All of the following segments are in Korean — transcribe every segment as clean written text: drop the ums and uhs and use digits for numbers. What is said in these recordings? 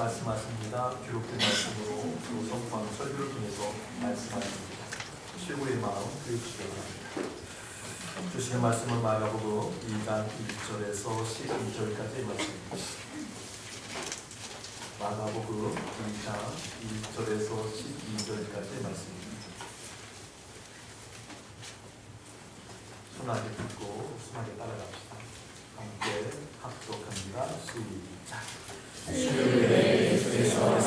말씀하십니다. 기록된 말씀으로 또 성경 설교를 통해서 말씀하십니다. 최고의 마음 교육시기 바랍니다. 주시는 말씀은 마가복음 2장 1절에서 12절까지의 말씀입니다. 마가복음 2장 1절에서 12절까지의 말씀입니다. 순하게 듣고 순하게 따라갑시다. 함께 합독합니다. 시작. 주의 예수께서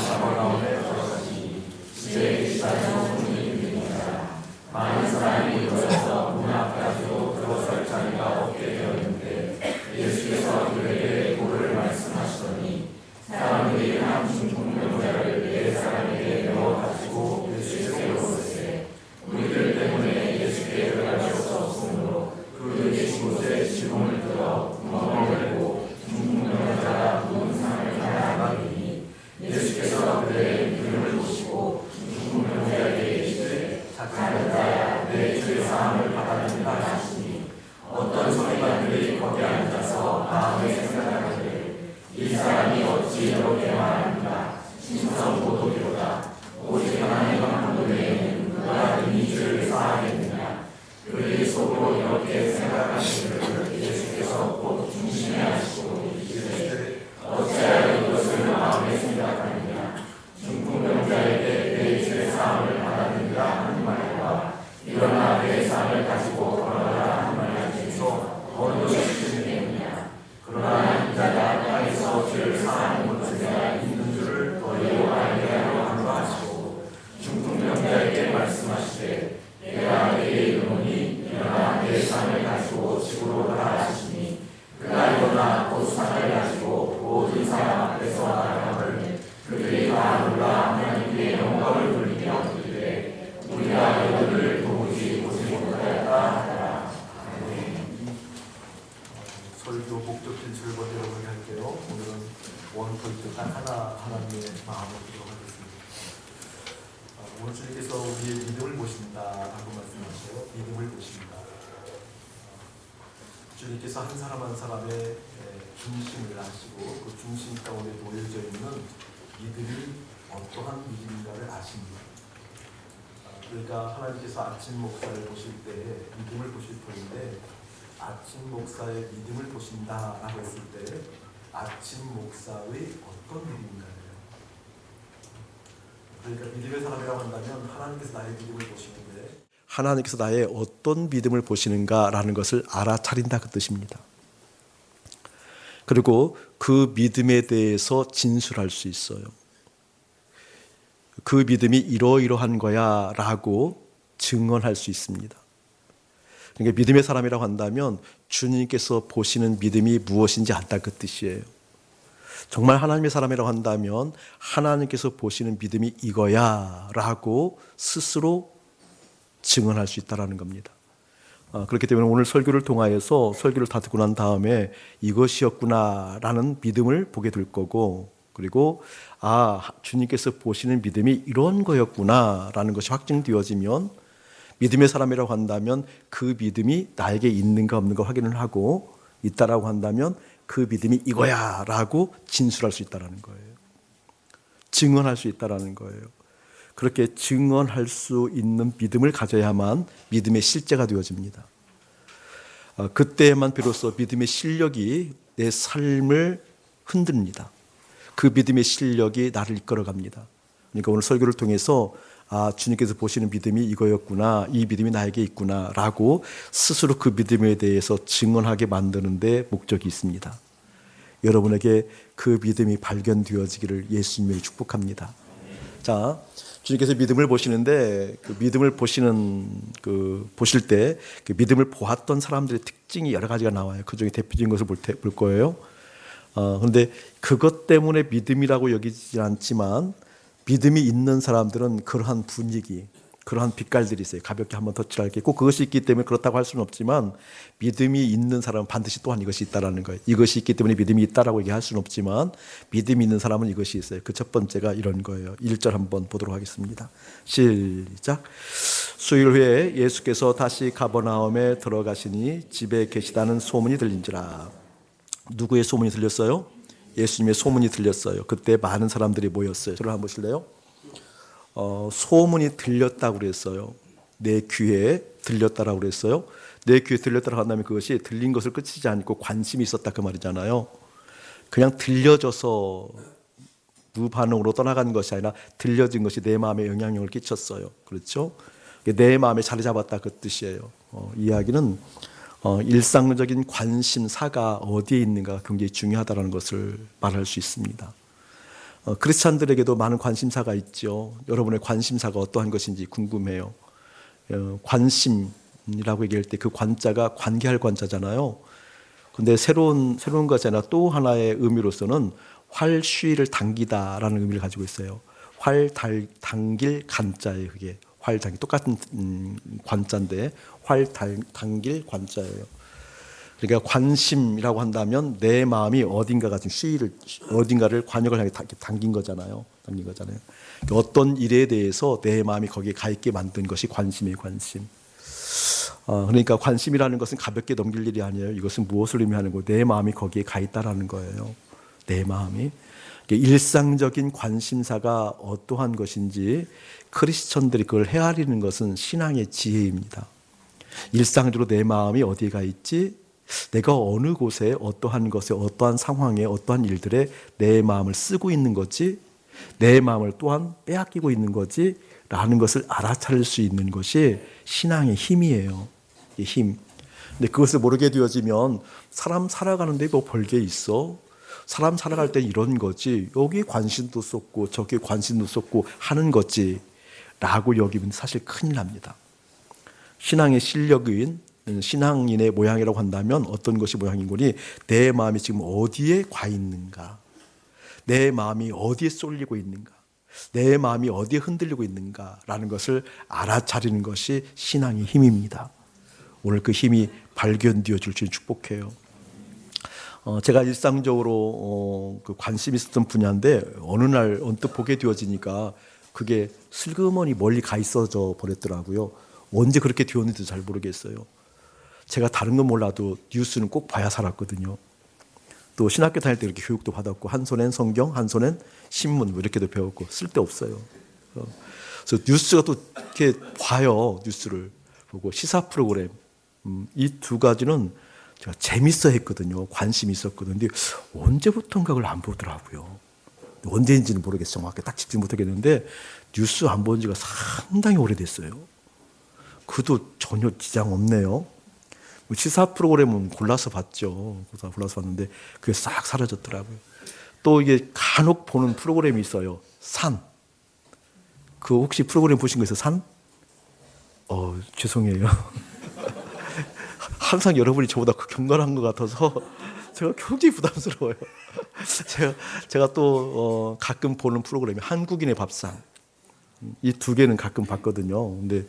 가버나움에 들어가시니 집에 계시다는 소문이 들리니라. 많은 사람이 모여서 문 앞까지도 들어설 자리가 없게 되었는데 예수께서 그들에게 도를 말씀하시더니 사람들이 한 중풍병자를 네 사람에게 넣어 가지고 예수께서 오르세 우리들 때문에 예수께 들어갈 수 없으므로 그 계신 곳에 지붕을 들어 구멍을 내고 중풍병자가 누운 상을 가라하니 예수께서 그들의 믿음을 보시고 중풍병자에게 이르시되 착한 자야 내 주의 사함을 받아들이라 하시니 어떤 서기관들이 거기 앉아서 마음에 생각하기를 이 사람이 어찌 이렇게 말하는가 신성고독이로다 오직 하나님 한 분 외에는 누가 이 주를 사하겠느냐 그들이 속으로 이렇게 생각하시기를 예수께서 곧 중심에 하시고 이르시되 어찌하여 이것을 마음에 생각하느냐 중풍병자에게 내 주의 사함을 받아들이라 하는 말과 일어나 내 삶을 가지고 걸어가라 하는 말 중에서 어느 것이 크느냐 그러나 이 자가 땅에서 죄를 사하는 곳에 있는 줄을 너희로 알게 하려 함으로 하시고 중풍병자에게 말씀하시되 내가 내게 이르노니 일어나 내 삶을 가지고 집으로 가라 하시니 그가 일어나 곧 상을 가지고 모든 사람 앞에서 나아가를 그들이 다 놀라 하나님께 영광을 돌리며 이르되 우리가 너희를 도무지 보지 못하였다 하더라. 설교 목적 진술을 먼저 여러분에게 할게요. 오늘은 원포인트 딱 하나님의 마음을 보도록 하겠습니다. 오늘 주님께서 우리의 믿음을 보신다라고 말씀하세요. 믿음을 보신다. 주님께서 한 사람 한 사람의 중심을 아시고 그 중심 가운데 놓여져 있는 믿음이 어떠한 믿음인가를 아십니다. 그러니까 하나님께서 아침 목사를 보실 때 믿음을 보실 터인데 아침 목사의 믿음을 보신다라고 했을 때 아침 목사의 어떤 믿음인가요? 그러니까 믿음의 사람이라고 한다면 하나님께서 나의 믿음을 보시는데 하나님께서 나의 어떤 믿음을 보시는가라는 것을 알아차린다 그 뜻입니다. 그리고 그 믿음에 대해서 진술할 수 있어요. 그 믿음이 이러이러한 거야 라고 증언할 수 있습니다. 그러니까 믿음의 사람이라고 한다면 주님께서 보시는 믿음이 무엇인지 안다 그 뜻이에요. 정말 하나님의 사람이라고 한다면 하나님께서 보시는 믿음이 이거야 라고 스스로 증언할 수 있다는 겁니다. 그렇기 때문에 오늘 설교를 통하여서 설교를 다 듣고 난 다음에 이것이었구나 라는 믿음을 보게 될 거고 그리고 주님께서 보시는 믿음이 이런 거였구나 라는 것이 확증되어지면 믿음의 사람이라고 한다면 그 믿음이 나에게 있는가 없는가 확인을 하고 있다라고 한다면 그 믿음이 이거야 라고 진술할 수 있다는 거예요. 증언할 수 있다는 거예요. 그렇게 증언할 수 있는 믿음을 가져야만 믿음의 실제가 되어집니다. 그때에만 비로소 믿음의 실력이 내 삶을 흔듭니다. 그 믿음의 실력이 나를 이끌어갑니다. 그러니까 오늘 설교를 통해서 주님께서 보시는 믿음이 이거였구나, 이 믿음이 나에게 있구나 라고 스스로 그 믿음에 대해서 증언하게 만드는 데 목적이 있습니다. 여러분에게 그 믿음이 발견되어지기를 예수님이 축복합니다. 자, 주님께서 믿음을 보시는데 그 믿음을 보실 때 그 믿음을 보았던 사람들의 특징이 여러 가지가 나와요. 그 중에 대표적인 것을 볼 거예요. 그런데 그것 때문에 믿음이라고 여기지 않지만 믿음이 있는 사람들은 그러한 분위기, 그러한 빛깔들이 있어요. 가볍게 한번 덧칠할게. 꼭 그것이 있기 때문에 그렇다고 할 수는 없지만 믿음이 있는 사람은 반드시 또한 이것이 있다라는 거예요. 이것이 있기 때문에 믿음이 있다라고 얘기할 수는 없지만 믿음이 있는 사람은 이것이 있어요. 그 첫 번째가 이런 거예요. 1절 한번 보도록 하겠습니다. 시작. 수일 후에 예수께서 다시 가버나움에 들어가시니 집에 계시다는 소문이 들린지라. 누구의 소문이 들렸어요? 예수님의 소문이 들렸어요. 그때 많은 사람들이 모였어요. 저를 한번 보실래요? 소문이 들렸다고 그랬어요. 내 귀에 들렸다라고 그랬어요. 내 귀에 들렸다라고 한다면 그것이 들린 것을 끝이지 않고 관심이 있었다 그 말이잖아요. 그냥 들려져서 무반응으로 떠나간 것이 아니라 들려진 것이 내 마음에 영향력을 끼쳤어요. 그렇죠? 내 마음에 자리 잡았다 그 뜻이에요. 이야기는 일상적인 관심사가 어디에 있는가 굉장히 중요하다는 것을 말할 수 있습니다. 크리스찬들에게도 많은 관심사가 있죠. 여러분의 관심사가 어떠한 것인지 궁금해요. 관심이라고 얘기할 때 그 관자가 관계할 관자잖아요. 근데 새로운 것이 아니라 또 하나의 의미로서는 활쉬를 당기다라는 의미를 가지고 있어요. 당길 간자예요. 그게 당길 똑같은 관자인데 당길 관자예요. 그러니까 관심이라고 한다면 내 마음이 어딘가가 지금 어딘가를 관역을 향해 당긴 거잖아요. 그러니까 어떤 일에 대해서 내 마음이 거기에 가 있게 만든 것이 관심이에요. 관심. 그러니까 관심이라는 것은 가볍게 넘길 일이 아니에요. 이것은 무엇을 의미하는 거예요? 내 마음이 거기에 가 있다라는 거예요. 내 마음이. 일상적인 관심사가 어떠한 것인지 크리스천들이 그걸 헤아리는 것은 신앙의 지혜입니다. 일상적으로 내 마음이 어디에 가 있지? 내가 어느 곳에 어떠한 것에 어떠한 상황에 어떠한 일들에 내 마음을 쓰고 있는 거지? 내 마음을 또한 빼앗기고 있는 거지? 라는 것을 알아차릴 수 있는 것이 신앙의 힘이에요. 힘. 근데 그것을 모르게 되어지면 사람 살아가는데 뭐 별게 있어? 사람 살아갈 때 이런 거지. 여기 관심도 쏟고 저기 관심도 쏟고 하는 거지. 라고 여기면 사실 큰일 납니다. 신앙의 실력인 신앙인의 모양이라고 한다면 어떤 것이 모양인 거니? 내 마음이 지금 어디에 가 있는가? 내 마음이 어디에 쏠리고 있는가? 내 마음이 어디에 흔들리고 있는가라는 것을 알아차리는 것이 신앙의 힘입니다. 오늘 그 힘이 발견되어 줄 수 축복해요. 제가 일상적으로 그 관심 있었던 분야인데 어느 날 언뜻 보게 되어지니까 그게 슬그머니 멀리 가 있어져 버렸더라고요. 언제 그렇게 되었는지도 잘 모르겠어요. 제가 다른 건 몰라도 뉴스는 꼭 봐야 살았거든요. 또 신학교 다닐 때 이렇게 교육도 받았고 한 손엔 성경, 한 손엔 신문 뭐 이렇게도 배웠고 쓸데없어요. 그래서 뉴스가 또 이렇게 봐요. 뉴스를 보고 시사 프로그램 이 두 가지는 제가 재밌어 했거든요. 관심이 있었거든요. 근데 언제부턴가 그걸 안 보더라고요. 언제인지는 모르겠어요. 정확하게 딱 집중 못하겠는데 뉴스 안 본 지가 상당히 오래됐어요. 그도 전혀 지장 없네요. 시사 프로그램은 골라서 봤죠. 골라서 봤는데 그게 싹 사라졌더라고요. 또 이게 간혹 보는 프로그램이 있어요. 산. 그 혹시 프로그램 보신 거 있어요? 산? 죄송해요. 항상 여러분이 저보다 경건한 것 같아서 제가 굉장히 부담스러워요. 제가 또 가끔 보는 프로그램이 한국인의 밥상. 이 두 개는 가끔 봤거든요. 근데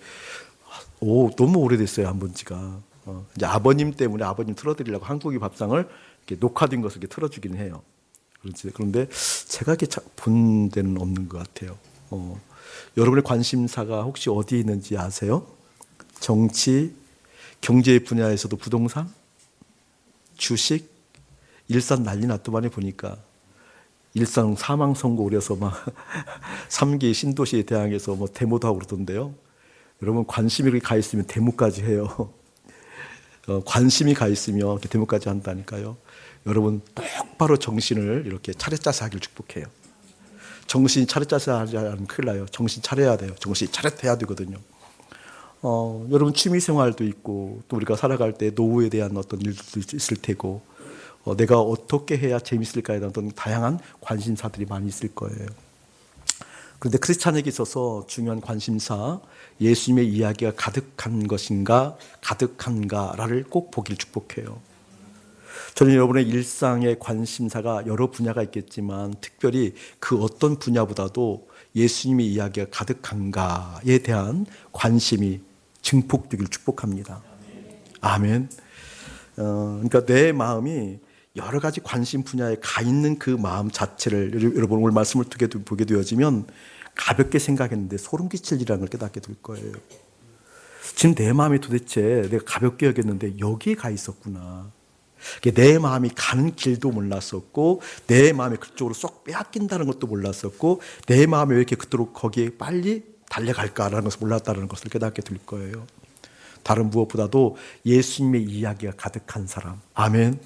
너무 오래됐어요. 안 본 지가. 이제 아버님 때문에 아버님 틀어드리려고 한국의 밥상을 이렇게 녹화된 것을 이렇게 틀어주기는 해요. 그런데 제가 이렇게 본 데는 없는 것 같아요. 여러분의 관심사가 혹시 어디에 있는지 아세요? 정치, 경제 분야에서도 부동산, 주식, 일산 난리 났더만요. 보니까 일산 사망 선고 오려서 막 3기 신도시 대항에서 뭐 데모도 하고 그러던데요. 여러분 관심이 가 있으면 데모까지 해요. 관심이 가 있으면 데모까지 한다니까요. 여러분 똑바로 정신을 이렇게 차례짜서 하길 축복해요. 정신 차례짜서 하지 않으면 큰일 나요. 정신 차려야 돼요. 정신 차렷해야 되거든요. 여러분 취미생활도 있고 또 우리가 살아갈 때 노후에 대한 어떤 일들도 있을 테고 내가 어떻게 해야 재밌을까에 대한 어떤 다양한 관심사들이 많이 있을 거예요. 그런데 크리스찬에게 있어서 중요한 관심사, 예수님의 이야기가 가득한 것인가 가득한가를 꼭 보길 축복해요. 저는 여러분의 일상의 관심사가 여러 분야가 있겠지만 특별히 그 어떤 분야보다도 예수님의 이야기가 가득한가에 대한 관심이 증폭되길 축복합니다. 아멘. 그러니까 내 마음이 여러 가지 관심 분야에 가 있는 그 마음 자체를 여러분 오늘 말씀을 보게 되어지면 가볍게 생각했는데 소름 끼칠 일이라는 걸 깨닫게 될 거예요. 지금 내 마음이 도대체 내가 가볍게 여겼는데 여기에 가 있었구나. 내 마음이 가는 길도 몰랐었고, 내 마음이 그쪽으로 쏙 빼앗긴다는 것도 몰랐었고, 내 마음이 왜 이렇게 그토록 거기에 빨리 달려갈까라는 것을 몰랐다는 것을 깨닫게 될 거예요. 다른 무엇보다도 예수님의 이야기가 가득한 사람. 아멘.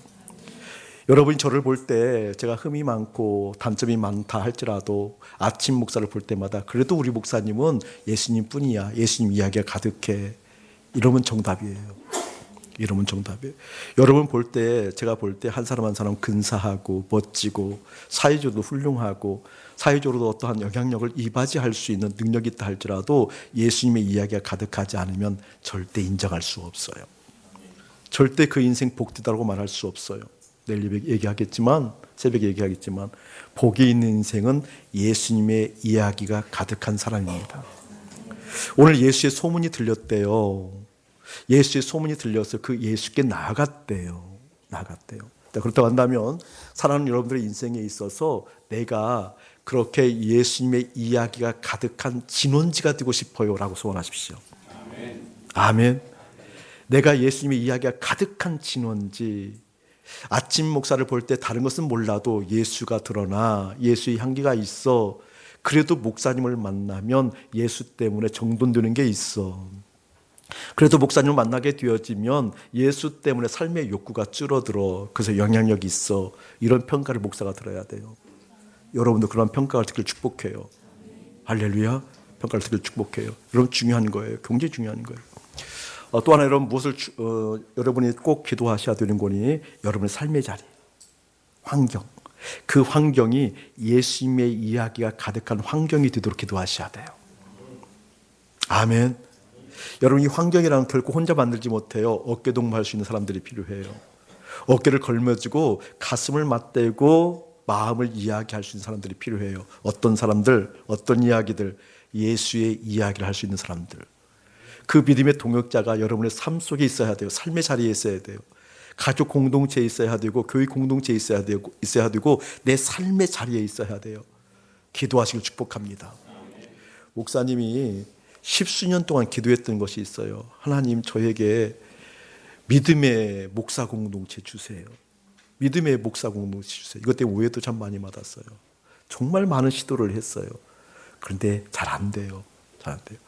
여러분이 저를 볼 때 제가 흠이 많고 단점이 많다 할지라도 아침 목사를 볼 때마다 그래도 우리 목사님은 예수님 뿐이야. 예수님 이야기가 가득해. 이러면 정답이에요. 이러면 정답이에요. 여러분 볼 때, 제가 볼 때 한 사람 한 사람 근사하고 멋지고 사회적으로도 훌륭하고 사회적으로도 어떠한 영향력을 이바지할 수 있는 능력이 있다 할지라도 예수님의 이야기가 가득하지 않으면 절대 인정할 수 없어요. 절대 그 인생 복되다고 말할 수 없어요. 내일 얘기하겠지만, 새벽에 얘기하겠지만, 복이 있는 인생은 예수님의 이야기가 가득한 사람입니다. 오늘 예수의 소문이 들렸대요. 예수의 소문이 들려서 그 예수께 나아갔대요. 그렇다고 한다면 사랑하는 여러분들의 인생에 있어서 내가 그렇게 예수님의 이야기가 가득한 진원지가 되고 싶어요 라고 소원하십시오. 아멘. 내가 예수님의 이야기가 가득한 진원지. 아침 목사를 볼 때 다른 것은 몰라도 예수가 드러나 예수의 향기가 있어. 그래도 목사님을 만나면 예수 때문에 정돈되는 게 있어. 그래도 목사님을 만나게 되어지면 예수 때문에 삶의 욕구가 줄어들어. 그래서 영향력이 있어. 이런 평가를 목사가 들어야 돼요. 여러분도 그런 평가를 듣길 축복해요. 할렐루야. 평가를 듣길 축복해요. 여러분 중요한 거예요. 굉장히 중요한 거예요. 또 하나 여러분 무엇을 여러분이 꼭 기도하셔야 되는 거니 여러분의 삶의 자리, 환경. 그 환경이 예수님의 이야기가 가득한 환경이 되도록 기도하셔야 돼요. 아멘. 여러분 이 환경이라는 결코 혼자 만들지 못해요. 어깨 동무할 수 있는 사람들이 필요해요. 어깨를 걸머쥐고 가슴을 맞대고 마음을 이야기할 수 있는 사람들이 필요해요. 어떤 사람들, 어떤 이야기들, 예수의 이야기를 할 수 있는 사람들. 그 믿음의 동역자가 여러분의 삶 속에 있어야 돼요. 삶의 자리에 있어야 돼요. 가족 공동체에 있어야 되고 교회 공동체에 있어야 되고 내 삶의 자리에 있어야 돼요. 기도하시길 축복합니다. 목사님이 10수년 동안 기도했던 것이 있어요. 하나님 저에게 믿음의 목사 공동체 주세요. 믿음의 목사 공동체 주세요. 이것 때문에 오해도 참 많이 받았어요. 정말 많은 시도를 했어요. 그런데 잘 안 돼요. 잘 안 돼요.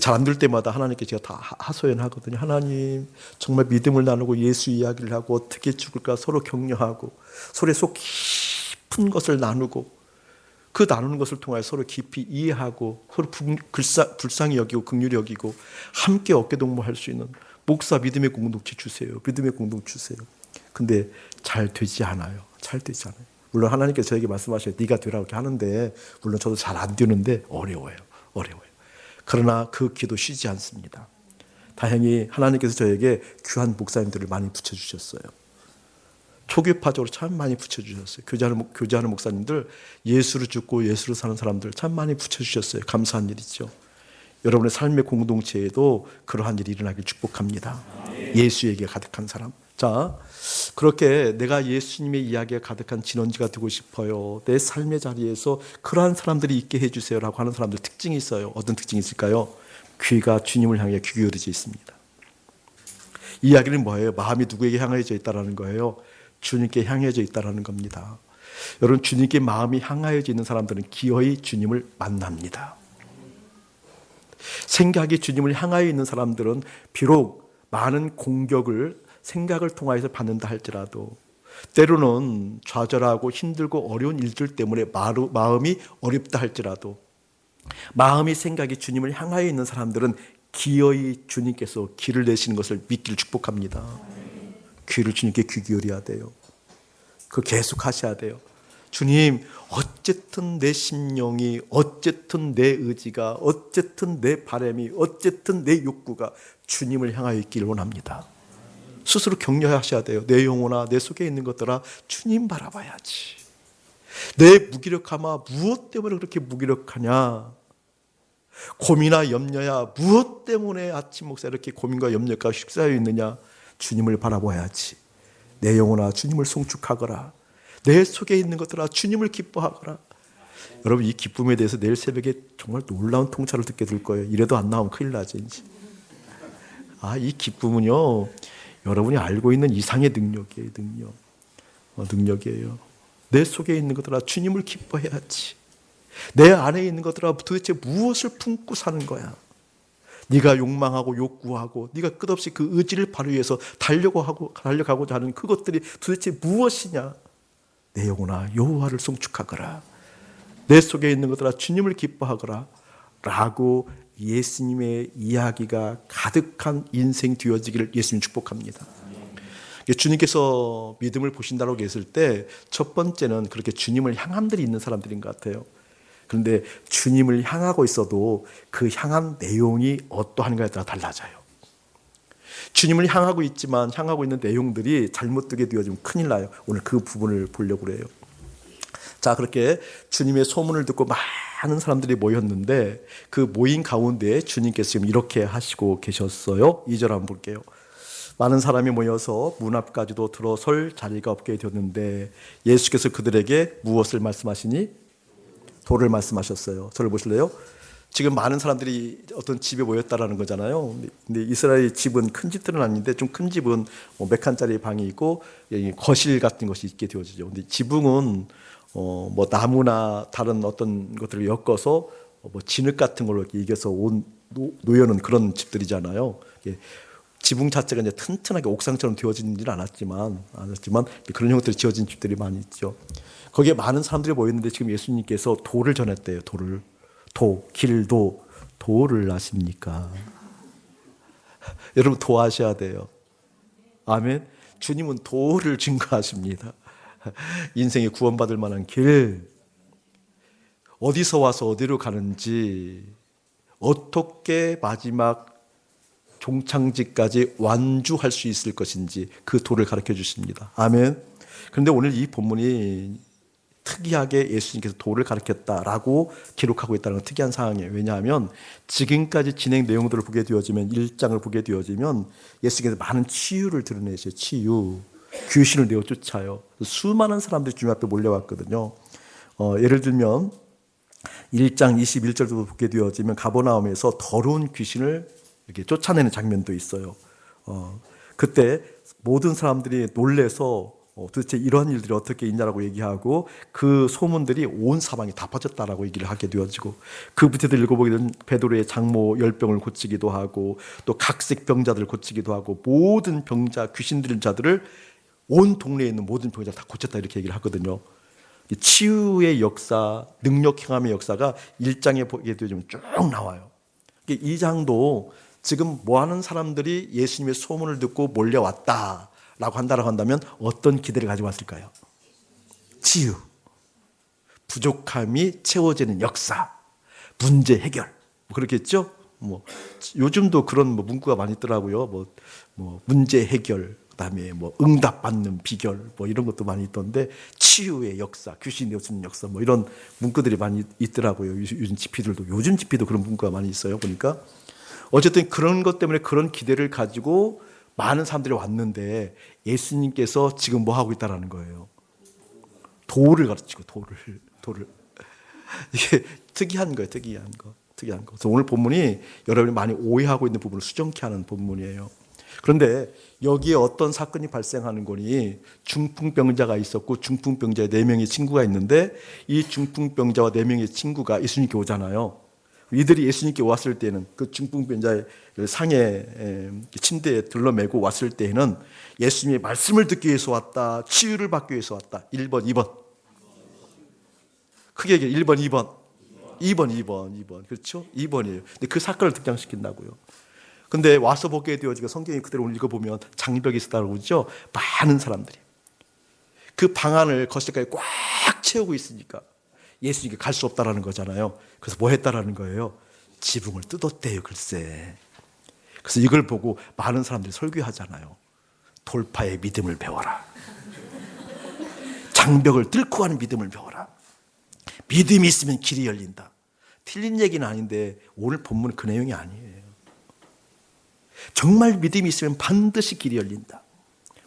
잘 안 될 때마다 하나님께 제가 다 하소연하거든요. 하나님 정말 믿음을 나누고 예수 이야기를 하고 어떻게 죽을까 서로 격려하고 서로의 속 깊은 것을 나누고 그 나누는 것을 통하여 서로 깊이 이해하고 서로 불쌍히 여기고 긍휼히 여기고 함께 어깨동무할 수 있는 목사 믿음의 공동체 주세요. 믿음의 공동체 주세요. 근데 잘 되지 않아요. 잘 되지 않아요. 물론 하나님께서 저에게 말씀하셔요. 네가 되라고 이렇게 하는데 물론 저도 잘 안 되는데 어려워요. 그러나 그 기도 쉬지 않습니다. 다행히 하나님께서 저에게 귀한 목사님들을 많이 붙여주셨어요. 초교파적으로 참 많이 붙여주셨어요. 교제하는 목사님들, 예수를 죽고 예수를 사는 사람들 참 많이 붙여주셨어요. 감사한 일이죠. 여러분의 삶의 공동체에도 그러한 일이 일어나길 축복합니다. 예수에게 가득한 사람. 자, 그렇게 내가 예수님의 이야기가 가득한 진원지가 되고 싶어요. 내 삶의 자리에서 그러한 사람들이 있게 해주세요라고 하는 사람들 특징이 있어요. 어떤 특징이 있을까요? 귀가 주님을 향해 귀 기울여져 있습니다. 이 이야기는 뭐예요? 마음이 누구에게 향해져 있다는 거예요? 주님께 향해져 있다는 겁니다. 여러분 주님께 마음이 향하여져 있는 사람들은 기어이 주님을 만납니다. 생각이 주님을 향하여 있는 사람들은 비록 많은 공격을 생각을 통하여서 받는다 할지라도 때로는 좌절하고 힘들고 어려운 일들 때문에 마음이 어렵다 할지라도 마음이 생각이 주님을 향하여 있는 사람들은 기어이 주님께서 길을 내시는 것을 믿기를 축복합니다. 귀를 주님께 귀 기울여야 돼요. 그거 계속 하셔야 돼요. 주님, 어쨌든 내 심령이, 어쨌든 내 의지가, 어쨌든 내 바람이, 어쨌든 내 욕구가 주님을 향하여 있기를 원합니다. 스스로 격려하셔야 돼요. 내 영혼아, 내 속에 있는 것들아, 주님 바라봐야지. 내 무기력함아, 무엇 때문에 그렇게 무기력하냐? 고민아 염려야, 무엇 때문에 아침 목사 이렇게 고민과 염려가 식사하여 있느냐? 주님을 바라봐야지. 내 영혼아, 주님을 송축하거라. 내 속에 있는 것들아, 주님을 기뻐하거라. 여러분, 이 기쁨에 대해서 내일 새벽에 정말 놀라운 통찰을 듣게 될 거예요. 이래도 안 나오면 큰일 나죠, 이제. 이 기쁨은요, 여러분이 알고 있는 이상의 능력이에요. 능력이에요. 내 속에 있는 것들아 주님을 기뻐해야지. 내 안에 있는 것들아 도대체 무엇을 품고 사는 거야? 네가 욕망하고 욕구하고 네가 끝없이 그 의지를 발휘해서 달려가고자 하는 그것들이 도대체 무엇이냐? 내 영혼아 여호와를 송축하거라. 내 속에 있는 것들아 주님을 기뻐하거라 라고 예수님의 이야기가 가득한 인생 되어지기를 예수님 축복합니다. 주님께서 믿음을 보신다고 했을 때 첫 번째는 그렇게 주님을 향함들이 있는 사람들인 것 같아요. 그런데 주님을 향하고 있어도 그 향한 내용이 어떠한가에 따라 달라져요. 주님을 향하고 있지만 향하고 있는 내용들이 잘못되게 되어지면 큰일 나요. 오늘 그 부분을 보려고 그래요. 자, 그렇게 주님의 소문을 듣고 많은 사람들이 모였는데 그 모인 가운데 주님께서 지금 이렇게 하시고 계셨어요. 2절 한번 볼게요. 많은 사람이 모여서 문 앞까지도 들어설 자리가 없게 되었는데 예수께서 그들에게 무엇을 말씀하시니? 도를 말씀하셨어요. 저를 보실래요? 지금 많은 사람들이 어떤 집에 모였다라는 거잖아요. 근데 이스라엘 집은 큰 집들은 아닌데 좀 큰 집은 몇 칸짜리 방이 있고 거실 같은 것이 있게 되어지죠. 근데 지붕은 뭐 나무나 다른 어떤 것들을 엮어서 뭐 진흙 같은 걸로 이겨서 놓여놓은 그런 집들이잖아요. 지붕 자체가 이제 튼튼하게 옥상처럼 되어지지는 않았지만 그런 형태로 지어진 집들이 많이 있죠. 거기에 많은 사람들이 모였는데 지금 예수님께서 도를 전했대요. 길도 도를 아십니까? 여러분 도하셔야 돼요. 아멘. 주님은 도를 증거하십니다. 인생에 구원받을 만한 길, 어디서 와서 어디로 가는지, 어떻게 마지막 종창지까지 완주할 수 있을 것인지 그 도를 가르쳐 주십니다. 아멘. 그런데 오늘 이 본문이 특이하게 예수님께서 도를 가르쳤다라고 기록하고 있다는 건 특이한 상황이에요. 왜냐하면 지금까지 진행 내용들을 보게 되어지면 1장을 보게 되어지면 예수님께서 많은 치유를 드러내셔요. 치유. 귀신을 내어 쫓아요. 수많은 사람들이 주님 앞에 몰려왔거든요. 예를 들면 1장 21절도 보게 되어지면 가버나움에서 더러운 귀신을 이렇게 쫓아내는 장면도 있어요. 그때 모든 사람들이 놀래서 도대체 이러한 일들이 어떻게 있냐라고 얘기하고 그 소문들이 온 사방에 다 퍼졌다라고 얘기를 하게 되어지고 그 밑에도 읽어보게 되면 베드로의 장모 10병을 고치기도 하고 또 각색 병자들을 고치기도 하고 모든 병자 귀신 들린 자들을 온 동네에 있는 모든 병자를 다 고쳤다 이렇게 얘기를 하거든요. 치유의 역사, 능력 행함의 역사가 1장에 보게 되면 쭉 나와요. 2장도 지금 뭐하는 사람들이 예수님의 소문을 듣고 몰려왔다 라고 한다라고 한다면 어떤 기대를 가지고 왔을까요? 치유, 부족함이 채워지는 역사, 문제 해결, 그렇겠죠? 요즘도 그런 문구가 많이 있더라고요. 문제 해결, 그다음에 응답받는 비결, 이런 것도 많이 있던데 치유의 역사, 귀신 내어주는 역사, 이런 문구들이 많이 있더라고요. 요즘 집피도 그런 문구가 많이 있어요. 보니까 어쨌든 그런 것 때문에 그런 기대를 가지고 많은 사람들이 왔는데 예수님께서 지금 뭐 하고 있다라는 거예요? 도를 가르치고 도를. 이게 특이한 거예요. 특이한 거. 그래서 오늘 본문이 여러분이 많이 오해하고 있는 부분을 수정케 하는 본문이에요. 그런데 여기에 어떤 사건이 발생하는 거니 중풍병자가 있었고 중풍병자의 4명의 친구가 있는데 이 중풍병자와 4명의 친구가 예수님께 오잖아요. 이들이 예수님께 왔을 때는 그 중풍병자의 상에 침대에 들러매고 왔을 때에는 예수님의 말씀을 듣기 위해서 왔다, 치유를 받기 위해서 왔다. 1번, 2번. 크게 얘기해. 1번, 2번. 그렇죠? 2번이에요. 근데 그 사건을 등장시킨다고요. 근데 와서 보게 되어지고 성경이 그대로 읽어보면 장벽이 있었다고 그러죠. 많은 사람들이. 그 방 안을 거실까지 꽉 채우고 있으니까 예수님께 갈 수 없다라는 거잖아요. 그래서 뭐 했다라는 거예요? 지붕을 뜯었대요, 글쎄. 그래서 이걸 보고 많은 사람들이 설교하잖아요. 돌파의 믿음을 배워라. 장벽을 뚫고 가는 믿음을 배워라. 믿음이 있으면 길이 열린다. 틀린 얘기는 아닌데 오늘 본문은 그 내용이 아니에요. 정말 믿음이 있으면 반드시 길이 열린다.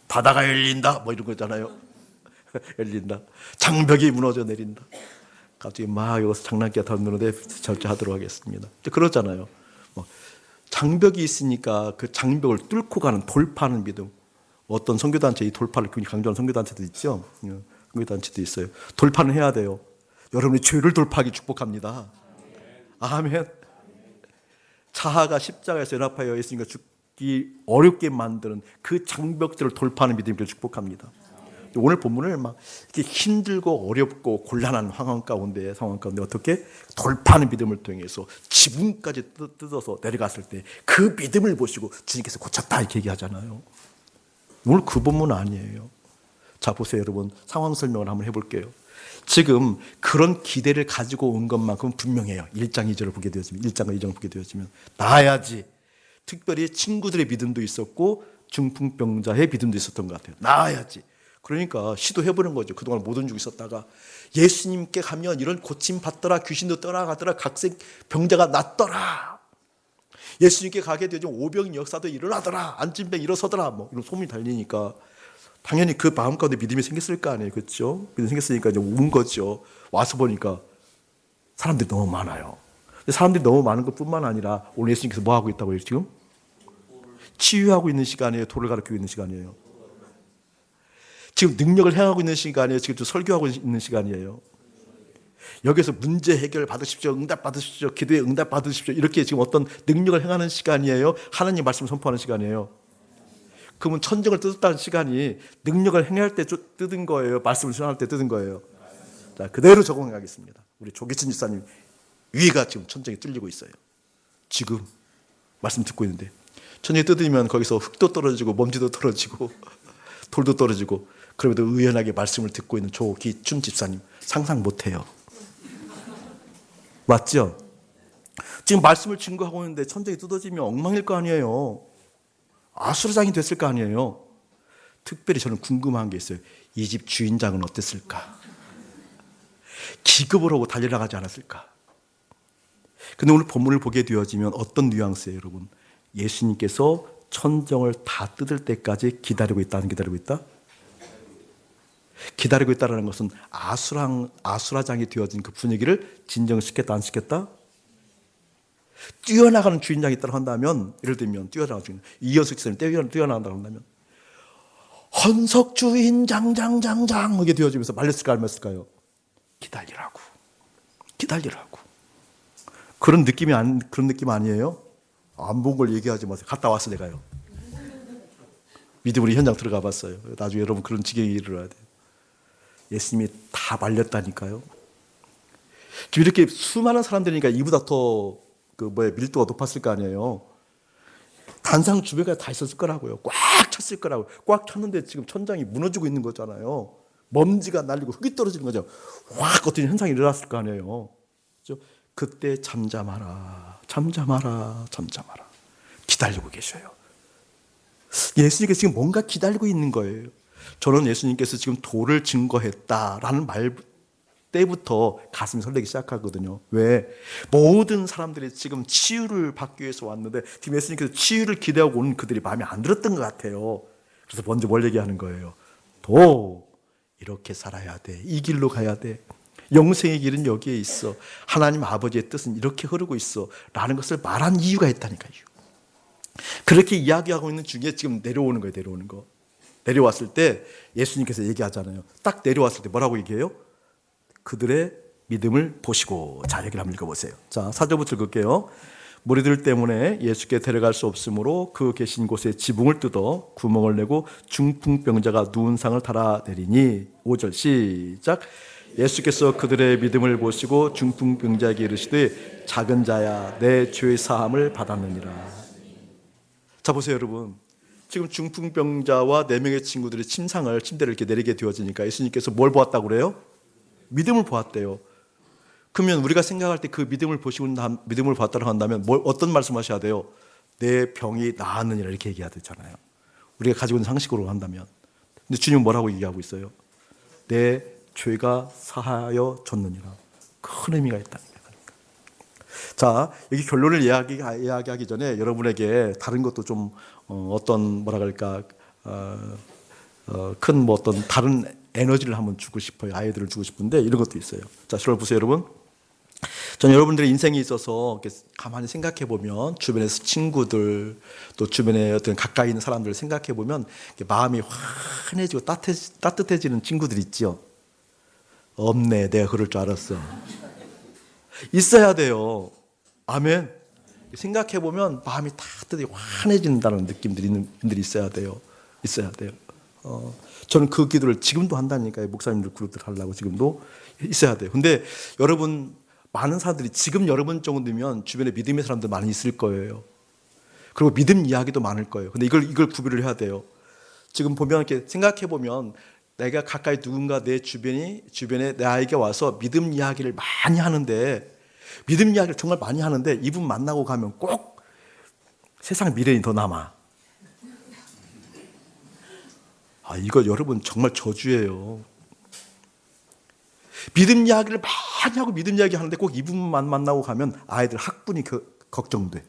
바다가 열린다. 이런 거잖아요. 열린다. 장벽이 무너져 내린다. 갑자기 막 여기서 장난기가 던지는데 절제하도록 하겠습니다. 그러잖아요. 장벽이 있으니까 그 장벽을 뚫고 가는 돌파하는 믿음. 어떤 선교단체 이 돌파를 굉장히 강조하는 선교단체도 있죠. 선교단체도 있어요. 돌파는 해야 돼요. 여러분이 죄를 돌파하기 축복합니다. 아멘. 자아가 십자가에서 연합하여 예수님과 죽기 어렵게 만드는 그 장벽들을 돌파하는 믿음을 축복합니다. 오늘 본문을 막 이렇게 힘들고 어렵고 곤란한 상황 가운데 어떻게 돌파하는 믿음을 통해서 지붕까지 뜯어서 내려갔을 때 그 믿음을 보시고 주님께서 고쳤다 이렇게 얘기하잖아요. 오늘 그 본문 아니에요. 자, 보세요, 여러분. 상황 설명을 한번 해볼게요. 지금 그런 기대를 가지고 온 것만큼 분명해요. 1장 2절을 보게 되어지면, 1장과 2장을 보게 되어지면 나아야지. 특별히 친구들의 믿음도 있었고 중풍병자의 믿음도 있었던 것 같아요. 나아야지. 그러니까 시도해보는 거죠. 그동안 못 온주고 있었다가 예수님께 가면 이런 고침 받더라, 귀신도 떠나가더라, 각색 병자가 낫더라. 예수님께 가게 되죠. 오병 역사도 일어나더라, 안진병 일어서더라, 뭐 이런 소문이 달리니까 당연히 그 마음 가운데 믿음이 생겼을 거 아니에요, 그렇죠? 믿음이 생겼으니까 이제 온 거죠. 와서 보니까 사람들이 너무 많아요. 근데 사람들이 너무 많은 것뿐만 아니라 오늘 예수님께서 뭐 하고 있다고요? 지금 치유하고 있는 시간이에요. 도를 가르치고 있는 시간이에요. 지금 능력을 행하고 있는 시간이에요. 지금 또 설교하고 있는 시간이에요. 여기서 문제 해결 받으십시오. 응답 받으십시오. 기도에 응답 받으십시오. 이렇게 지금 어떤 능력을 행하는 시간이에요. 하나님 말씀을 선포하는 시간이에요. 그러면 천정을 뜯었다는 시간이 능력을 행할 때 뜯은 거예요. 말씀을 전할 때 뜯은 거예요. 자, 그대로 적용하겠습니다. 우리 조기진 집사님 위가 지금 천정이 뚫리고 있어요. 지금 말씀 듣고 있는데 천정이 뜯으면 거기서 흙도 떨어지고 먼지도 떨어지고 돌도 떨어지고 그럼에도 의연하게 말씀을 듣고 있는 조기춘 집사님 상상 못해요. 맞죠? 지금 말씀을 증거하고 있는데 천정이 뜯어지면 엉망일 거 아니에요. 아수라장이 됐을 거 아니에요. 특별히 저는 궁금한 게 있어요. 이 집 주인장은 어땠을까? 기겁을 하고 달려나가지 않았을까? 근데 오늘 본문을 보게 되어지면 어떤 뉘앙스예요, 여러분? 예수님께서 천정을 다 뜯을 때까지 기다리고 있다? 기다리고 있다는 것은 아수라장이 되어진 그 분위기를 진정시켰다, 안 시켰다? 뛰어나가는 주인장이 있다고 한다면, 예를 들면 뛰어나가는 주인, 이현숙 지사님 뛰어나간다고 한다면 헌석 주인장 이게 되어지면서 말렸을까 안 말렸을까요? 기다리라고. 그런 느낌 아니에요? 안 본 걸 얘기하지 마세요. 갔다 왔어 내가요. 믿음으로 현장 들어가 봤어요. 나중에 여러분 그런 지경이 일어나야 돼요. 예수님이 다 말렸다니까요. 지금 이렇게 수많은 사람들이니까 이보다 더 밀도가 높았을 거 아니에요. 단상 주변에 다 있었을 거라고요. 꽉 찼을 거라고요. 꽉 찼는데 지금 천장이 무너지고 있는 거잖아요. 먼지가 날리고 흙이 떨어지는 거죠. 확 어떤 현상이 일어났을 거 아니에요. 그렇죠? 그때 잠잠하라. 기다리고 계셔요. 예수님께서 지금 뭔가 기다리고 있는 거예요. 저는 예수님께서 지금 도를 증거했다라는 말 때부터 가슴이 설레기 시작하거든요. 왜? 모든 사람들이 지금 치유를 받기 위해서 왔는데 지금 예수님께서 치유를 기대하고 온 그들이 마음에 안 들었던 것 같아요. 그래서 먼저 뭘 얘기하는 거예요? 도 이렇게 살아야 돼. 이 길로 가야 돼. 영생의 길은 여기에 있어. 하나님 아버지의 뜻은 이렇게 흐르고 있어. 라는 것을 말한 이유가 있다니까요. 그렇게 이야기하고 있는 중에 지금 내려오는 거예요. 내려왔을 때 예수님께서 얘기하잖아요. 딱 내려왔을 때 뭐라고 얘기해요? 그들의 믿음을 보시고. 자, 여기를 한번 읽어보세요. 자, 4절부터 읽을게요. 무리들 때문에 예수께 데려갈 수 없으므로 그 계신 곳에 지붕을 뜯어 구멍을 내고 중풍병자가 누운 상을 달아내리니. 5절 시작. 예수께서 그들의 믿음을 보시고 중풍병자에게 이르시되 작은 자야 내 죄 사함을 받았느니라. 자, 보세요 여러분. 지금 중풍병자와 4명의 친구들이 침대를 이렇게 내리게 되어지니까 예수님께서 뭘 보았다고 그래요? 믿음을 보았대요. 그러면 우리가 생각할 때 그 믿음을 보았다고 한다면 어떤 말씀하셔야 돼요? 내 병이 나았느니라 이렇게 얘기해야 되잖아요. 우리가 가지고 있는 상식으로 한다면. 근데 주님은 뭐라고 얘기하고 있어요? 내 죄가 사하여졌느니라. 큰 의미가 있다. 자, 여기 결론을 이야기하기 전에 여러분에게 다른 것도 좀 어떤 큰 어떤 다른 에너지를 한번 주고 싶어요. 아이들을 주고 싶은데 이런 것도 있어요. 자, 여러분 보세요, 여러분. 저는 여러분들의 인생에 있어서 이렇게 가만히 생각해 보면 주변에서 친구들 또 주변에 어떤 가까이 있는 사람들을 생각해 보면 마음이 환해지고 따뜻해지는 친구들 있죠. 없네, 내가 그럴 줄 알았어. 있어야 돼요. 아멘. 생각해 보면 마음이 따뜻하게 환해진다는 느낌들이 있는 분들이 있어야 돼요. 있어야 돼요. 저는 그 기도를 지금도 한다니까요. 목사님들 그룹들 하려고 지금도 있어야 돼요. 근데 여러분 많은 사람들이 지금 여러분 정도면 주변에 믿음의 사람들 많이 있을 거예요. 그리고 믿음 이야기도 많을 거예요. 근데 이걸 구별을 해야 돼요. 지금 보면 이렇게 생각해 보면 내가 가까이 누군가 내 주변에 나에게 와서 믿음 이야기를 많이 하는데 믿음 이야기를 정말 많이 하는데 이분 만나고 가면 꼭 세상 미련이 더 남아. 이거 여러분 정말 저주예요. 믿음 이야기를 많이 하고 믿음 이야기 하는데 꼭 이분만 만나고 가면 아이들 학분이 걱정돼.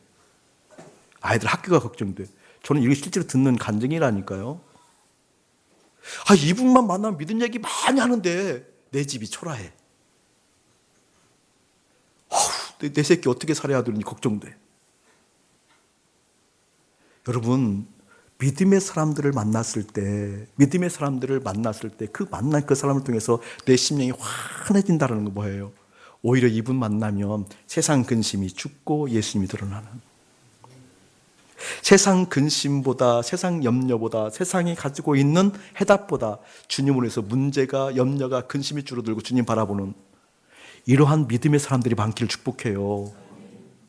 아이들 학교가 걱정돼. 저는 이게 실제로 듣는 간증이라니까요. 이분만 만나면 믿음 이야기 많이 하는데 내 집이 초라해. 내 새끼 어떻게 살아야 되는지 걱정돼. 여러분 믿음의 사람들을 만났을 때 그 만난 그 사람을 통해서 내 심령이 환해진다는 거 뭐예요? 오히려 이분 만나면 세상 근심이 죽고 예수님이 드러나는, 세상 근심보다 세상 염려보다 세상이 가지고 있는 해답보다 주님으로 해서 문제가 염려가 근심이 줄어들고 주님 바라보는 이러한 믿음의 사람들이 많기를 축복해요.